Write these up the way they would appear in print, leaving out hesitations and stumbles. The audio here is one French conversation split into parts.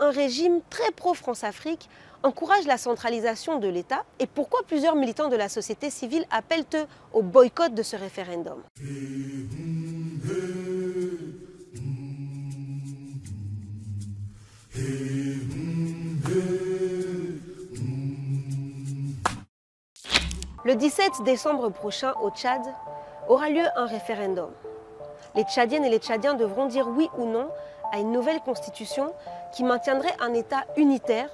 un régime très pro-France-Afrique encourage la centralisation de l'État et pourquoi plusieurs militants de la société civile appellent eux au boycott de ce référendum. Le 17 décembre prochain, au Tchad, aura lieu un référendum. Les Tchadiennes et les Tchadiens devront dire oui ou non à une nouvelle constitution qui maintiendrait un État unitaire,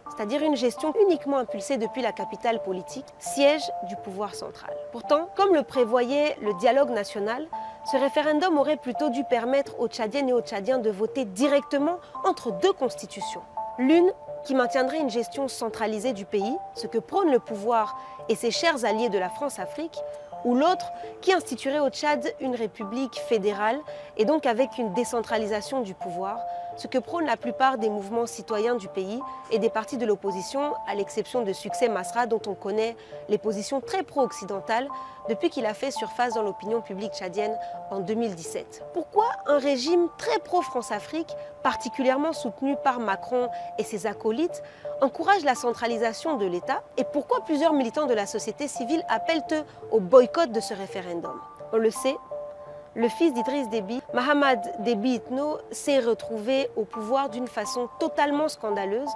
c'est-à-dire une gestion uniquement impulsée depuis la capitale politique, siège du pouvoir central. Pourtant, comme le prévoyait le dialogue national, ce référendum aurait plutôt dû permettre aux Tchadiennes et aux Tchadiens de voter directement entre deux constitutions. L'une qui maintiendrait une gestion centralisée du pays, ce que prône le pouvoir et ses chers alliés de la France-Afrique, ou l'autre qui instituerait au Tchad une république fédérale et donc avec une décentralisation du pouvoir, ce que prônent la plupart des mouvements citoyens du pays et des partis de l'opposition, à l'exception de Succès Masra dont on connaît les positions très pro-occidentales depuis qu'il a fait surface dans l'opinion publique tchadienne en 2017. Pourquoi un régime très pro-France-Afrique, particulièrement soutenu par Macron et ses acolytes, encourage la centralisation de l'État et pourquoi plusieurs militants de la société civile appellent eux au boycott de ce référendum? On le sait, le fils d'Idriss Déby, Mahamad Déby Itno, s'est retrouvé au pouvoir d'une façon totalement scandaleuse,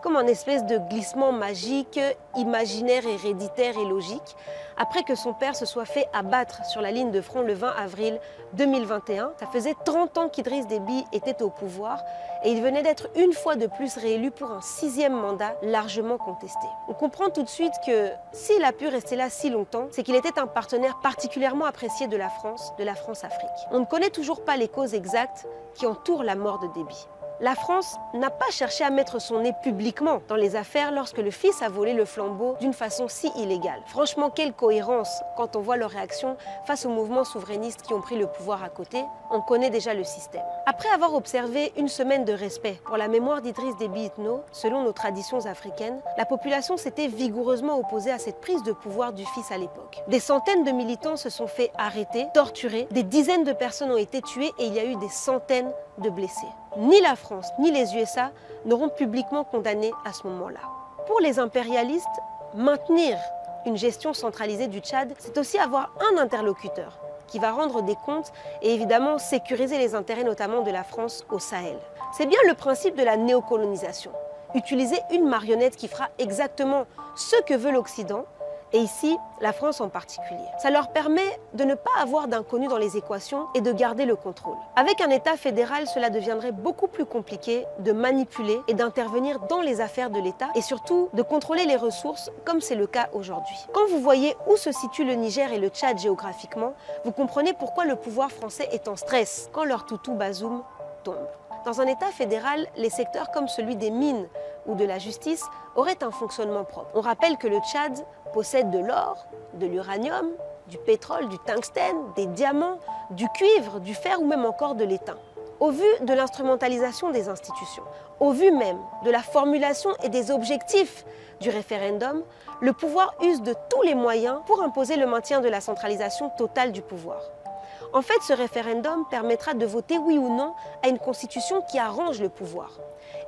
comme un espèce de glissement magique, imaginaire, héréditaire et logique, après que son père se soit fait abattre sur la ligne de front le 20 avril 2021. Ça faisait 30 ans qu'Idriss Déby était au pouvoir et il venait d'être une fois de plus réélu pour un 6e mandat largement contesté. On comprend tout de suite que s'il a pu rester là si longtemps, c'est qu'il était un partenaire particulièrement apprécié de la France-Afrique. On ne connaît toujours pas les causes exactes qui entourent la mort de Déby. La France n'a pas cherché à mettre son nez publiquement dans les affaires lorsque le fils a volé le flambeau d'une façon si illégale. Franchement, quelle cohérence quand on voit leur réaction face aux mouvements souverainistes qui ont pris le pouvoir à côté. On connaît déjà le système. Après avoir observé une semaine de respect pour la mémoire d'Idriss Déby Itno, selon nos traditions africaines, la population s'était vigoureusement opposée à cette prise de pouvoir du fils à l'époque. Des centaines de militants se sont fait arrêter, torturer, des dizaines de personnes ont été tuées et il y a eu des centaines de blessés. Ni la France ni les USA n'auront publiquement condamné à ce moment-là. Pour les impérialistes, maintenir une gestion centralisée du Tchad, c'est aussi avoir un interlocuteur qui va rendre des comptes et évidemment sécuriser les intérêts notamment de la France au Sahel. C'est bien le principe de la néocolonisation. Utiliser une marionnette qui fera exactement ce que veut l'Occident, et ici, la France en particulier. Ça leur permet de ne pas avoir d'inconnus dans les équations et de garder le contrôle. Avec un État fédéral, cela deviendrait beaucoup plus compliqué de manipuler et d'intervenir dans les affaires de l'État et surtout de contrôler les ressources comme c'est le cas aujourd'hui. Quand vous voyez où se situent le Niger et le Tchad géographiquement, vous comprenez pourquoi le pouvoir français est en stress quand leur toutou Bazoum tombe. Dans un État fédéral, les secteurs comme celui des mines ou de la justice auraient un fonctionnement propre. On rappelle que le Tchad possède de l'or, de l'uranium, du pétrole, du tungstène, des diamants, du cuivre, du fer ou même encore de l'étain. Au vu de l'instrumentalisation des institutions, au vu même de la formulation et des objectifs du référendum, le pouvoir use de tous les moyens pour imposer le maintien de la centralisation totale du pouvoir. En fait, ce référendum permettra de voter oui ou non à une constitution qui arrange le pouvoir.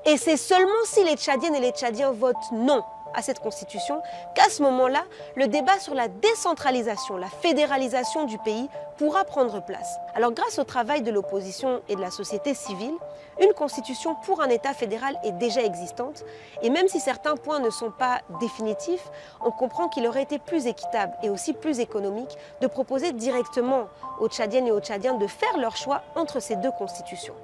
Et c'est seulement si les Tchadiennes et les Tchadiens votent non à cette constitution qu'à ce moment-là, le débat sur la décentralisation, la fédéralisation du pays pourra prendre place. Alors grâce au travail de l'opposition et de la société civile, une constitution pour un État fédéral est déjà existante et même si certains points ne sont pas définitifs, on comprend qu'il aurait été plus équitable et aussi plus économique de proposer directement aux Tchadiennes et aux Tchadiens de faire leur choix entre ces deux constitutions.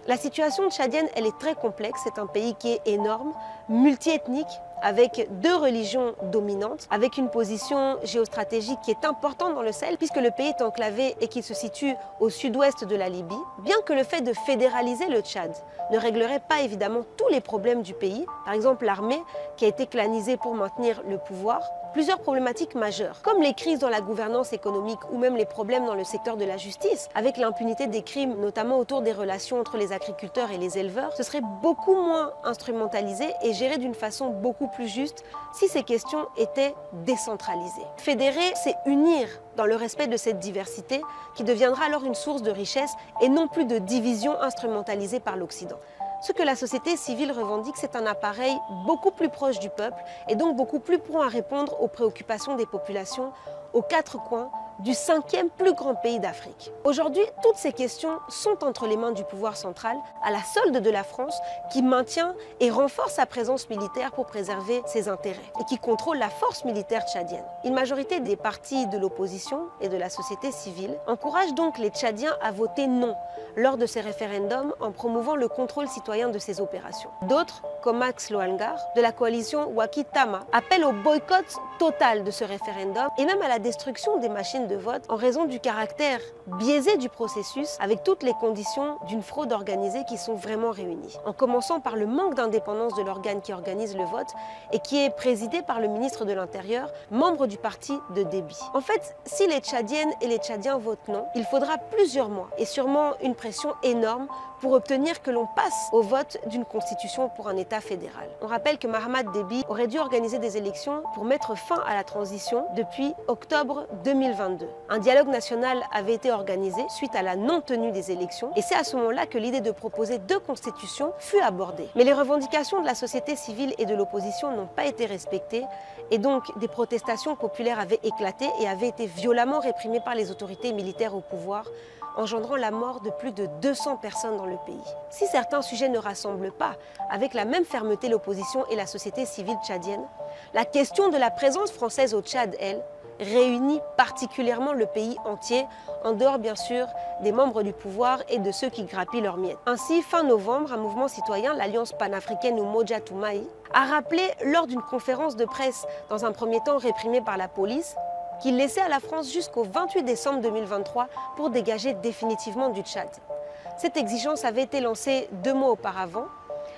La situation tchadienne, elle est très complexe. C'est un pays qui est énorme, multiethnique, avec deux religions dominantes, avec une position géostratégique qui est importante dans le Sahel, puisque le pays est enclavé et qu'il se situe au sud-ouest de la Libye. Bien que le fait de fédéraliser le Tchad ne réglerait pas évidemment tous les problèmes du pays, par exemple l'armée qui a été clanisée pour maintenir le pouvoir, plusieurs problématiques majeures, comme les crises dans la gouvernance économique ou même les problèmes dans le secteur de la justice, avec l'impunité des crimes, notamment autour des relations entre les agriculteurs et les éleveurs, ce serait beaucoup moins instrumentalisé et géré d'une façon beaucoup plus juste si ces questions étaient décentralisées. Fédérer, c'est unir dans le respect de cette diversité qui deviendra alors une source de richesse et non plus de division instrumentalisée par l'Occident. Ce que la société civile revendique, c'est un appareil beaucoup plus proche du peuple et donc beaucoup plus prompt à répondre aux préoccupations des populations aux quatre coins du 5e plus grand pays d'Afrique. Aujourd'hui, toutes ces questions sont entre les mains du pouvoir central, à la solde de la France, qui maintient et renforce sa présence militaire pour préserver ses intérêts et qui contrôle la force militaire tchadienne. Une majorité des partis de l'opposition et de la société civile encourage donc les Tchadiens à voter non lors de ces référendums en promouvant le contrôle citoyen de ces opérations. D'autres, comme Max Lohangar, de la coalition Wakitama, appellent au boycott total de ce référendum et même à la destruction des machines de vote en raison du caractère biaisé du processus avec toutes les conditions d'une fraude organisée qui sont vraiment réunies. En commençant par le manque d'indépendance de l'organe qui organise le vote et qui est présidé par le ministre de l'Intérieur, membre du parti de Déby. En fait, si les Tchadiennes et les Tchadiens votent non, il faudra plusieurs mois et sûrement une pression énorme pour obtenir que l'on passe au vote d'une constitution pour un État fédéral. On rappelle que Mahamat Déby aurait dû organiser des élections pour mettre fin à la transition depuis octobre 2022. Un dialogue national avait été organisé suite à la non-tenue des élections et c'est à ce moment-là que l'idée de proposer deux constitutions fut abordée. Mais les revendications de la société civile et de l'opposition n'ont pas été respectées et donc des protestations populaires avaient éclaté et avaient été violemment réprimées par les autorités militaires au pouvoir, engendrant la mort de plus de 200 personnes dans le pays. Si certains sujets ne rassemblent pas avec la même fermeté l'opposition et la société civile tchadienne, la question de la présence française au Tchad, elle, réunit particulièrement le pays entier, en dehors bien sûr des membres du pouvoir et de ceux qui grappillent leurs miettes. Ainsi, fin novembre, un mouvement citoyen, l'Alliance panafricaine Umoja Tumaini, a rappelé lors d'une conférence de presse, dans un premier temps réprimée par la police, qu'il laissait à la France jusqu'au 28 décembre 2023 pour dégager définitivement du Tchad. Cette exigence avait été lancée 2 mois auparavant.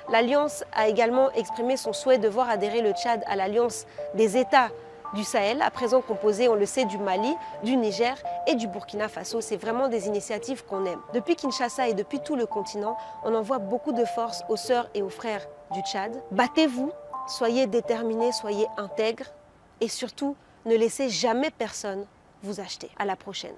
L'Alliance a également exprimé son souhait de voir adhérer le Tchad à l'Alliance des États du Sahel, à présent composée, on le sait, du Mali, du Niger et du Burkina Faso. C'est vraiment des initiatives qu'on aime. Depuis Kinshasa et depuis tout le continent, on envoie beaucoup de force aux sœurs et aux frères du Tchad. Battez-vous, soyez déterminés, soyez intègres et surtout, ne laissez jamais personne vous acheter. À la prochaine.